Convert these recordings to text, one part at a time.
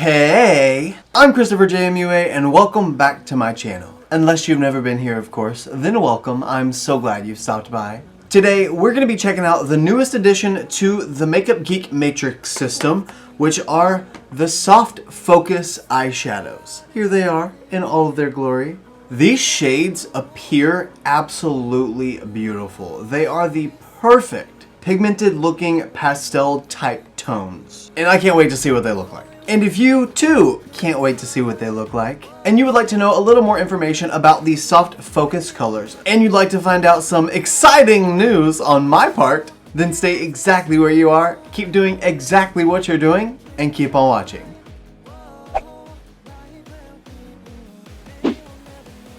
Hey, I'm ChristopherJMUA and welcome back to my channel. Unless you've never been here, of course, then welcome. I'm so glad you've stopped by. Today, we're going to be checking out the newest addition to the Makeup Geek matrix system, which are the Soft Focus eyeshadows. Here they are in all of their glory. These shades appear absolutely beautiful. They are the perfect pigmented looking pastel type tones. And I can't wait to see what they look like. And if you too can't wait to see what they look like, and you would like to know a little more information about these soft focus colors, and you'd like to find out some exciting news on my part, then stay exactly where you are, keep doing exactly what you're doing, and keep on watching.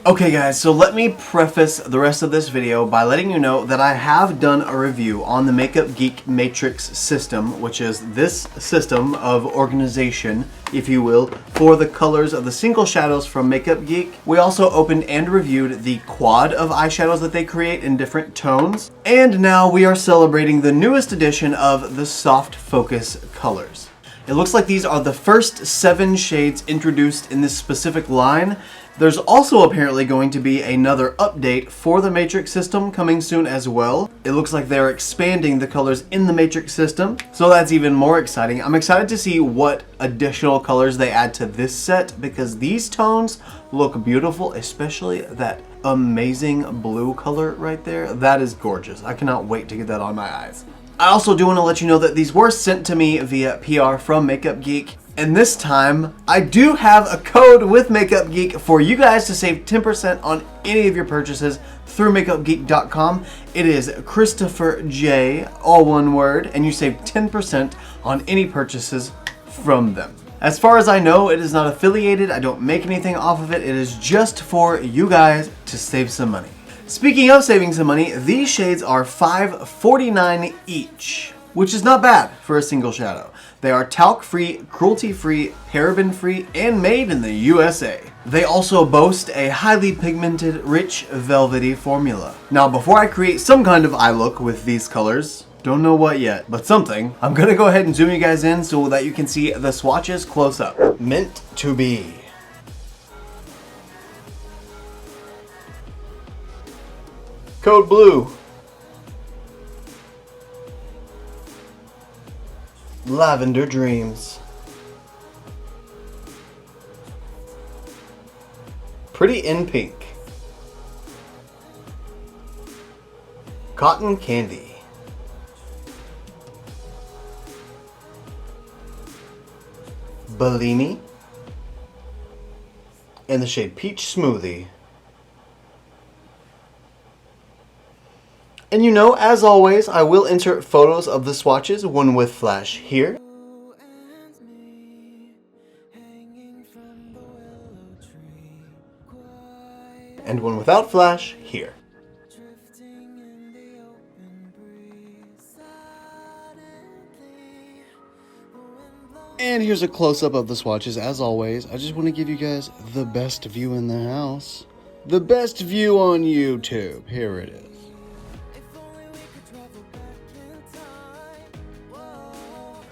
Okay guys, so let me preface the rest of this video by letting you know that I have done a review on the Makeup Geek matrix system, which is this system of organization, if you will, for the colors of the single shadows from Makeup Geek. We also opened and reviewed the quad of eyeshadows that they create in different tones. And now we are celebrating the newest edition of the Soft Focus colors. It looks like these are the first 7 shades introduced in this specific line. There's also apparently going to be another update for the matrix system coming soon as well. It looks like they're expanding the colors in the matrix system, so that's even more exciting. I'm excited to see what additional colors they add to this set because these tones look beautiful, especially that amazing blue color right there. That is gorgeous. I cannot wait to get that on my eyes. I also do want to let you know that these were sent to me via PR from Makeup Geek. And this time, I do have a code with Makeup Geek for you guys to save 10% on any of your purchases through makeupgeek.com. It is ChristopherJ, all one word, and you save 10% on any purchases from them. As far as I know, it is not affiliated. I don't make anything off of it. It is just for you guys to save some money. Speaking of saving some money, these shades are $5.49 each, which is not bad for a single shadow. They are talc-free, cruelty-free, paraben-free, and made in the USA. They also boast a highly pigmented, rich, velvety formula. Now, before I create some kind of eye look with these colors, don't know what yet, but something, I'm gonna go ahead and zoom you guys in so that you can see the swatches close up. Meant to be. Code blue. Lavender Dreams. Pretty in Pink. Cotton Candy. Bellini. And the shade Peach Smoothie. And you know, as always, I will insert photos of the swatches, one with flash here. And one without flash here. And here's a close-up of the swatches. As always, I just want to give you guys the best view in the house. The best view on YouTube. Here it is.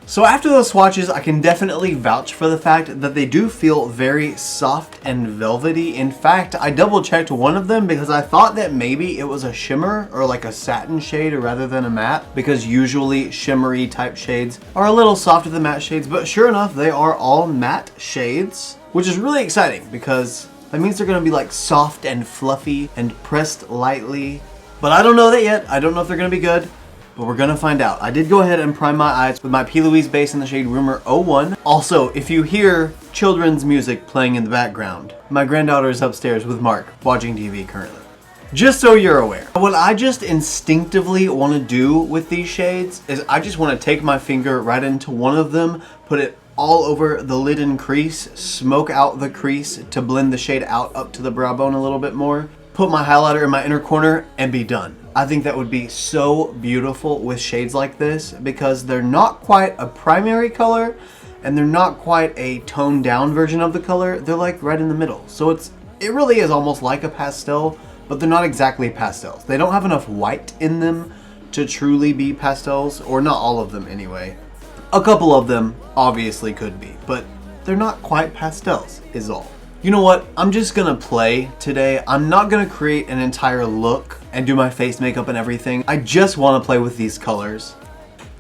So after those swatches, I can definitely vouch for the fact that they do feel very soft and velvety. In fact, I double checked one of them because I thought that maybe it was a shimmer or like a satin shade rather than a matte, because usually shimmery type shades are a little softer than matte shades, but sure enough, they are all matte shades, which is really exciting because that means they're gonna be like soft and fluffy and pressed lightly. But I don't know that yet. I don't know if they're gonna be good, but we're gonna find out. I did go ahead and prime my eyes with my P. Louise base in the shade Rumor 01. Also, if you hear children's music playing in the background, my granddaughter is upstairs with Mark watching TV currently. Just so you're aware. What I just instinctively want to do with these shades is I just want to take my finger right into one of them, put it all over the lid and crease, smoke out the crease to blend the shade out up to the brow bone a little bit more, put my highlighter in my inner corner, and be done. I think that would be so beautiful with shades like this because they're not quite a primary color and they're not quite a toned down version of the color. They're like right in the middle. So it really is almost like a pastel, but they're not exactly pastels. They don't have enough white in them to truly be pastels, or not all of them anyway. A couple of them obviously could be, but they're not quite pastels, is all. You know what? I'm just gonna play today. I'm not gonna create an entire look and do my face makeup and everything. I just wanna play with these colors.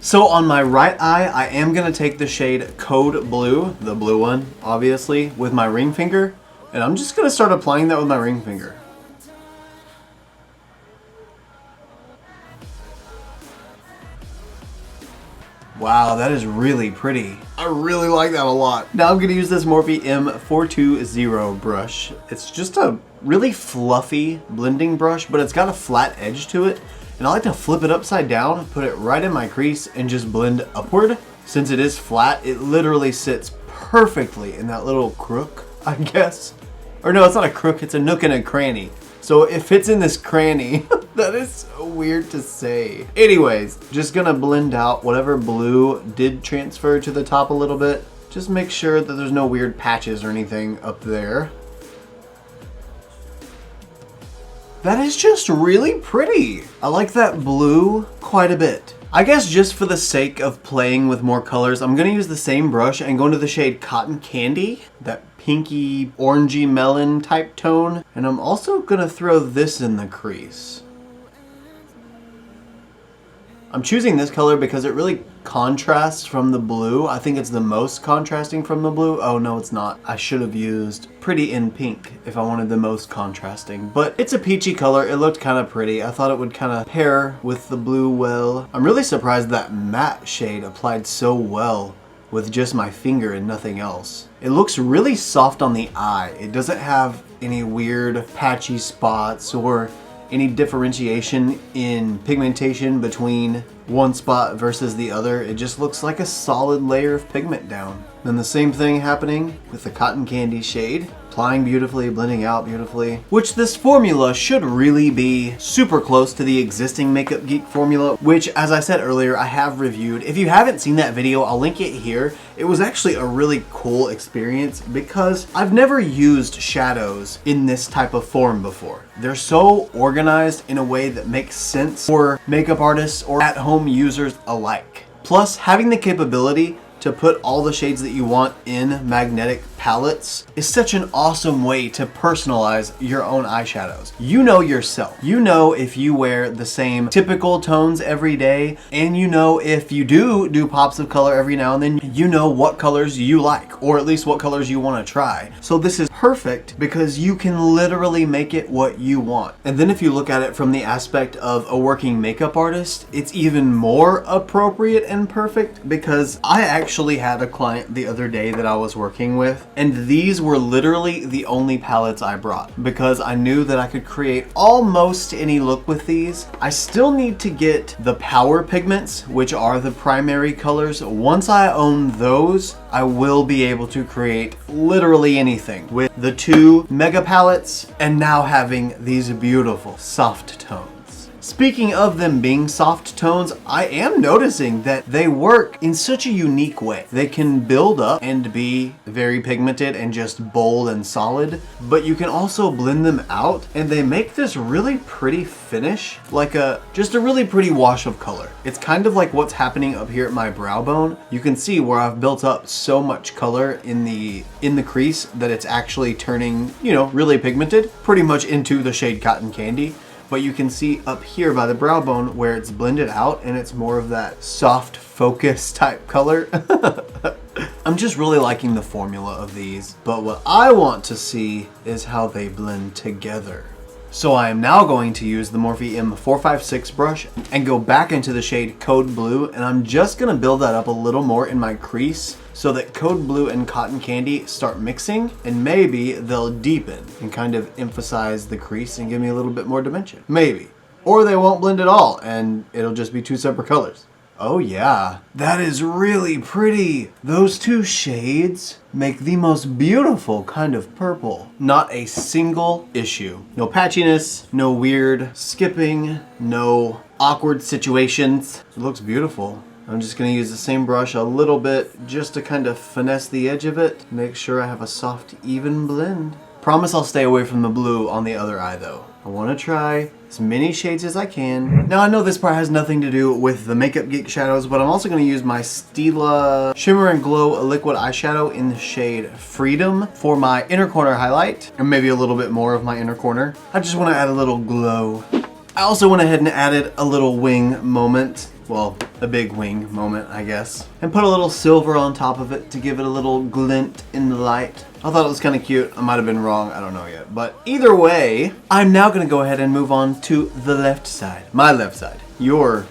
So on my right eye, I am gonna take the shade Code Blue, the blue one, obviously, with my ring finger. And I'm just gonna start applying that with my ring finger. Wow, that is really pretty. I really like that a lot. Now I'm gonna use this Morphe M420 brush. It's just a really fluffy blending brush, but it's got a flat edge to it. And I like to flip it upside down, put it right in my crease, and just blend upward. Since it is flat, it literally sits perfectly in that little crook, I guess. Or no, it's not a crook, it's a nook and a cranny. So it fits in this cranny. That is so weird to say. Anyways, just gonna blend out whatever blue did transfer to the top a little bit. Just make sure that there's no weird patches or anything up there. That is just really pretty. I like that blue quite a bit. I guess just for the sake of playing with more colors, I'm gonna use the same brush and go into the shade Cotton Candy, that pinky orangey melon type tone. And I'm also gonna throw this in the crease. I'm choosing this color because it really contrasts from the blue. I think it's the most contrasting from the blue. Oh no, it's not. I should have used Pretty in Pink if I wanted the most contrasting. But it's a peachy color. It looked kind of pretty. I thought it would kind of pair with the blue well. I'm really surprised that matte shade applied so well with just my finger and nothing else. It looks really soft on the eye. It doesn't have any weird patchy spots or any differentiation in pigmentation between one spot versus the other. It just looks like a solid layer of pigment down. Then the same thing happening with the Cotton Candy shade. Applying beautifully, blending out beautifully. Which this formula should really be super close to the existing Makeup Geek formula, which, as I said earlier, I have reviewed. If you haven't seen that video, I'll link it here. It was actually a really cool experience because I've never used shadows in this type of form before. They're so organized in a way that makes sense for makeup artists or at-home users alike. Plus, having the capability to put all the shades that you want in magnetic palettes is such an awesome way to personalize your own eyeshadows. You know yourself. You know if you wear the same typical tones every day, and you know if you do pops of color every now and then, you know what colors you like, or at least what colors you want to try. So this is perfect because you can literally make it what you want. And then if you look at it from the aspect of a working makeup artist, it's even more appropriate and perfect because I actually had a client the other day that I was working with, and these were literally the only palettes I brought because I knew that I could create almost any look with these. I still need to get the power pigments, which are the primary colors. Once I own those, I will be able to create literally anything with the two mega palettes and now having these beautiful soft tones. Speaking of them being soft tones, I am noticing that they work in such a unique way. They can build up and be very pigmented and just bold and solid, but you can also blend them out and they make this really pretty finish, like just a really pretty wash of color. It's kind of like what's happening up here at my brow bone. You can see where I've built up so much color in the crease that it's actually turning, you know, really pigmented, pretty much into the shade Cotton Candy. But you can see up here by the brow bone where it's blended out and it's more of that soft focus type color. I'm just really liking the formula of these, but what I want to see is how they blend together. So I am now going to use the Morphe M456 brush and go back into the shade Code Blue, and I'm just gonna build that up a little more in my crease so that Code Blue and Cotton Candy start mixing, and maybe they'll deepen and kind of emphasize the crease and give me a little bit more dimension. Maybe. Or they won't blend at all and it'll just be two separate colors. Oh yeah, that is really pretty. Those two shades make the most beautiful kind of purple. Not a single issue. No patchiness, no weird skipping, no awkward situations. It looks beautiful. I'm just gonna use the same brush a little bit just to kind of finesse the edge of it. Make sure I have a soft, even blend. Promise I'll stay away from the blue on the other eye though. I want to try as many shades as I can. Now I know this part has nothing to do with the Makeup Geek shadows, but I'm also going to use my Stila Shimmer and Glow liquid eyeshadow in the shade Freedom for my inner corner highlight, and maybe a little bit more of my inner corner. I just want to add a little glow. I also went ahead and added a little wing moment. Well, a big wing moment, I guess. And put a little silver on top of it to give it a little glint in the light. I thought it was kind of cute. I might have been wrong, I don't know yet. But either way, I'm now gonna go ahead and move on to the left side. My left side. Your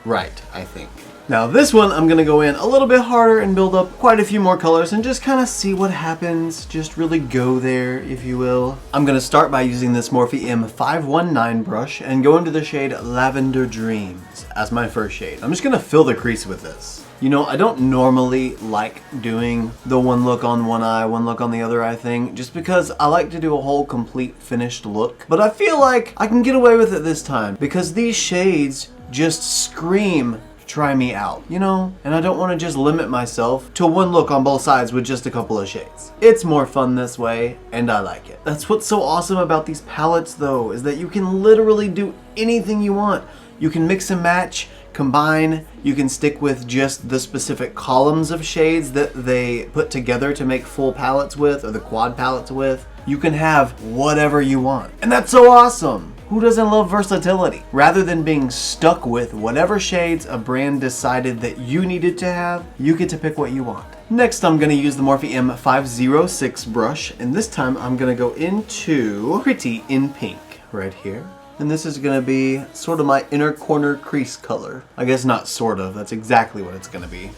right, I think. Now this one, I'm gonna go in a little bit harder and build up quite a few more colors and just kind of see what happens. Just really go there, if you will. I'm gonna start by using this Morphe M519 brush and go into the shade Lavender Dreams as my first shade. I'm just gonna fill the crease with this. You know, I don't normally like doing the one look on one eye, one look on the other eye thing, just because I like to do a whole complete finished look. But I feel like I can get away with it this time because these shades just scream try me out, you know? And I don't want to just limit myself to one look on both sides with just a couple of shades. It's more fun this way, and I like it. That's what's so awesome about these palettes though, is that you can literally do anything you want. You can mix and match, combine, you can stick with just the specific columns of shades that they put together to make full palettes with, or the quad palettes with. You can have whatever you want. And that's so awesome! Who doesn't love versatility? Rather than being stuck with whatever shades a brand decided that you needed to have, you get to pick what you want. Next, I'm gonna use the Morphe M506 brush, and this time I'm gonna go into Pretty in Pink right here. And this is gonna be sort of my inner corner crease color. I guess not sort of, that's exactly what it's gonna be.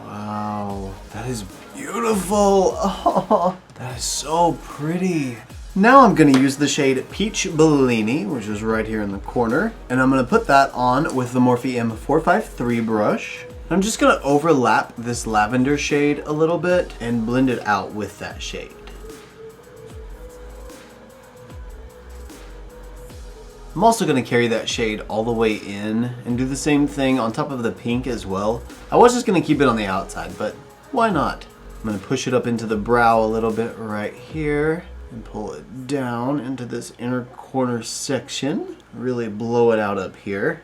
Wow, that is beautiful. Oh, that is so pretty. Now I'm going to use the shade Peach Bellini, which is right here in the corner, and I'm going to put that on with the Morphe M453 brush. I'm just going to overlap this lavender shade a little bit and blend it out with that shade. I'm also going to carry that shade all the way in and do the same thing on top of the pink as well. I was just going to keep it on the outside, but why not? I'm going to push it up into the brow a little bit right here and pull it down into this inner corner section. Really blow it out up here.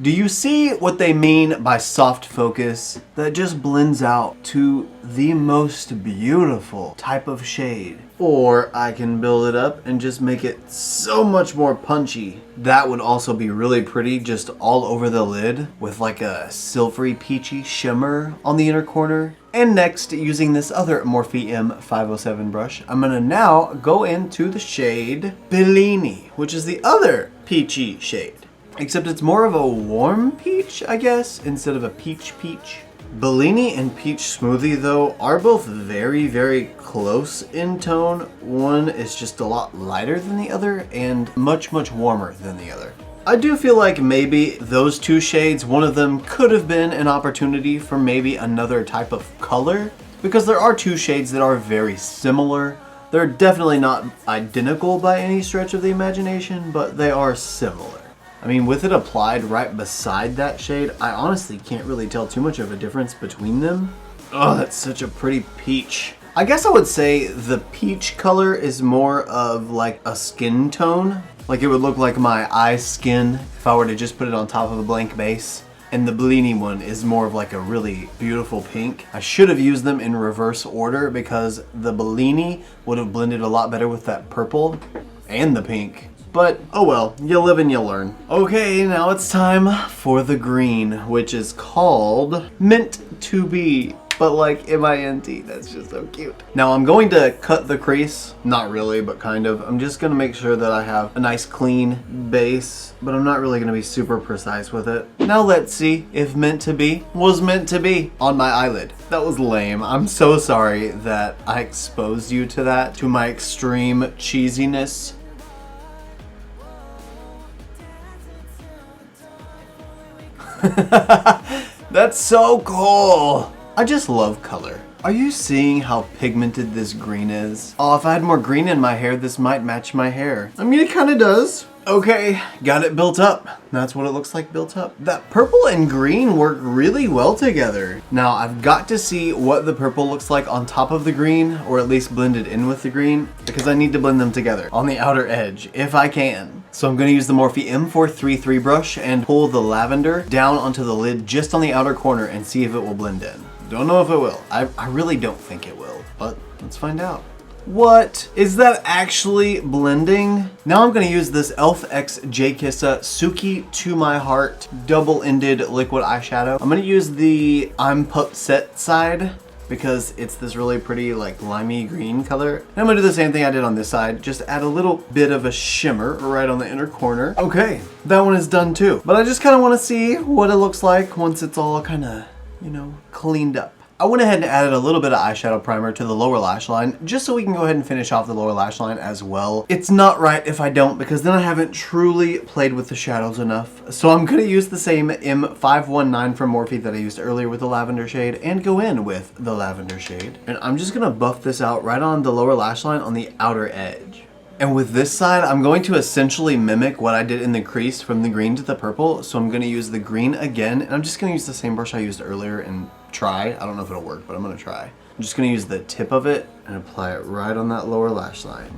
Do you see what they mean by soft focus? That just blends out to the most beautiful type of shade. Or I can build it up and just make it so much more punchy. That would also be really pretty just all over the lid with like a silvery peachy shimmer on the inner corner. And next, using this other Morphe M507 brush, I'm gonna now go into the shade Bellini, which is the other peachy shade. Except it's more of a warm peach, I guess, instead of a peach peach. Bellini and Peach Smoothie, though, are both very, very close in tone. One is just a lot lighter than the other and much, much warmer than the other. I do feel like maybe those two shades, one of them could have been an opportunity for maybe another type of color, because there are two shades that are very similar. They're definitely not identical by any stretch of the imagination, but they are similar. I mean, with it applied right beside that shade, I honestly can't really tell too much of a difference between them. Oh, that's such a pretty peach. I guess I would say the peach color is more of like a skin tone. Like it would look like my eye skin if I were to just put it on top of a blank base. And the Bellini one is more of like a really beautiful pink. I should have used them in reverse order because the Bellini would have blended a lot better with that purple and the pink. But, oh well, you live and you learn. Okay, now it's time for the green, which is called Mint to Be, but like M-I-N-T, that's just so cute. Now I'm going to cut the crease, not really, but kind of. I'm just gonna make sure that I have a nice clean base, but I'm not really gonna be super precise with it. Now let's see if Meant to Be was meant to be on my eyelid. That was lame. I'm so sorry that I exposed you to that, to my extreme cheesiness. That's so cool. I just love color. Are you seeing how pigmented this green is? Oh, if I had more green in my hair, this might match my hair. I mean, it kind of does. Okay, got it built up. That's what it looks like built up. That purple and green work really well together. Now I've got to see what the purple looks like on top of the green, or at least blended in with the green, because I need to blend them together on the outer edge, if I can. So I'm gonna use the Morphe M433 brush and pull the lavender down onto the lid just on the outer corner and see if it will blend in. Don't know if it will. I really don't think it will, but let's find out. What? Is that actually blending? Now I'm going to use this e.l.f. x J.Kissa Suki to My Heart double-ended liquid eyeshadow. I'm going to use the I'm Pupset side because it's this really pretty like limey green color. And I'm going to do the same thing I did on this side, just add a little bit of a shimmer right on the inner corner. Okay, that one is done too. But I just kind of want to see what it looks like once it's all kind of, you know, cleaned up. I went ahead and added a little bit of eyeshadow primer to the lower lash line just so we can go ahead and finish off the lower lash line as well. It's not right if I don't, because then I haven't truly played with the shadows enough. So I'm going to use the same M519 from Morphe that I used earlier with the lavender shade and go in with the lavender shade. And I'm just going to buff this out right on the lower lash line on the outer edge. And with this side, I'm going to essentially mimic what I did in the crease from the green to the purple. So I'm going to use the green again, and I'm just going to use the same brush I used earlier and try. I don't know if it'll work, but I'm going to try. I'm just going to use the tip of it and apply it right on that lower lash line.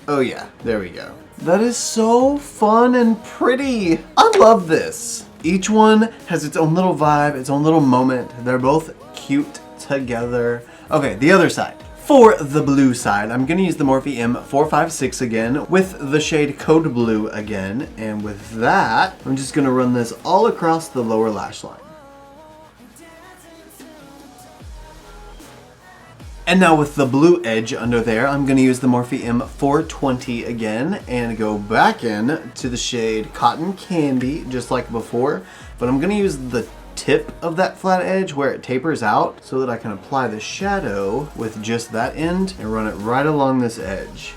Oh yeah, there we go. That is so fun and pretty. I love this. Each one has its own little vibe, its own little moment. They're both cute together. Okay, the other side. For the blue side, I'm going to use the Morphe M456 again with the shade Code Blue again. And with that, I'm just going to run this all across the lower lash line. And now with the blue edge under there, I'm going to use the Morphe M420 again and go back in to the shade Cotton Candy, just like before. But I'm going to use the tip of that flat edge where it tapers out so that I can apply the shadow with just that end and run it right along this edge.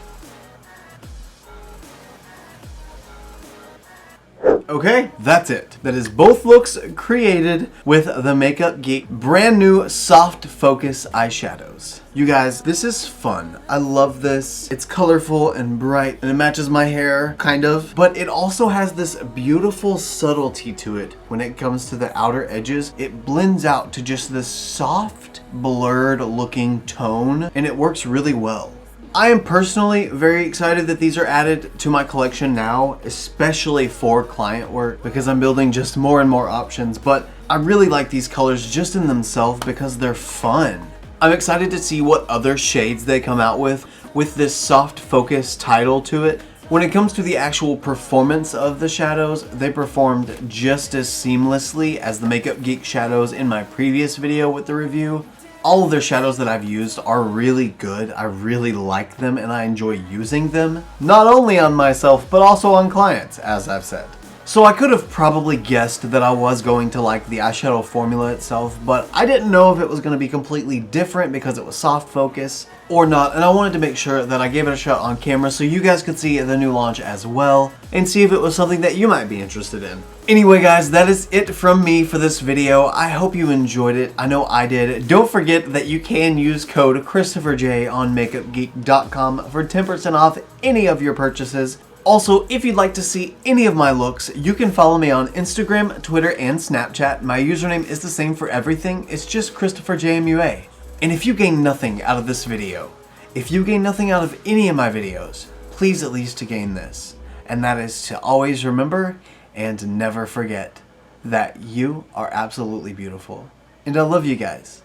Okay, that's it. That is both looks created with the Makeup Geek brand new soft focus eyeshadows. You guys, this is fun. I love this. It's colorful and bright and it matches my hair, kind of. But it also has this beautiful subtlety to it when it comes to the outer edges. It blends out to just this soft, blurred looking tone and it works really well. I am personally very excited that these are added to my collection now, especially for client work, because I'm building just more and more options, but I really like these colors just in themselves because they're fun. I'm excited to see what other shades they come out with this soft focus title to it. When it comes to the actual performance of the shadows, they performed just as seamlessly as the Makeup Geek shadows in my previous video with the review. All of their shadows that I've used are really good. I really like them and I enjoy using them. Not only on myself, but also on clients, as I've said. So I could have probably guessed that I was going to like the eyeshadow formula itself, but I didn't know if it was going to be completely different because it was soft focus or not, and I wanted to make sure that I gave it a shot on camera so you guys could see the new launch as well and see if it was something that you might be interested in. Anyway guys, that is it from me for this video. I hope you enjoyed it. I know I did. Don't forget that you can use code ChristopherJ on makeupgeek.com for 10% off any of your purchases. Also, if you'd like to see any of my looks, you can follow me on Instagram, Twitter, and Snapchat. My username is the same for everything. It's just ChristopherJMUA. And if you gain nothing out of this video, if you gain nothing out of any of my videos, please at least to gain this. And that is to always remember and never forget that you are absolutely beautiful. And I love you guys.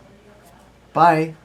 Bye.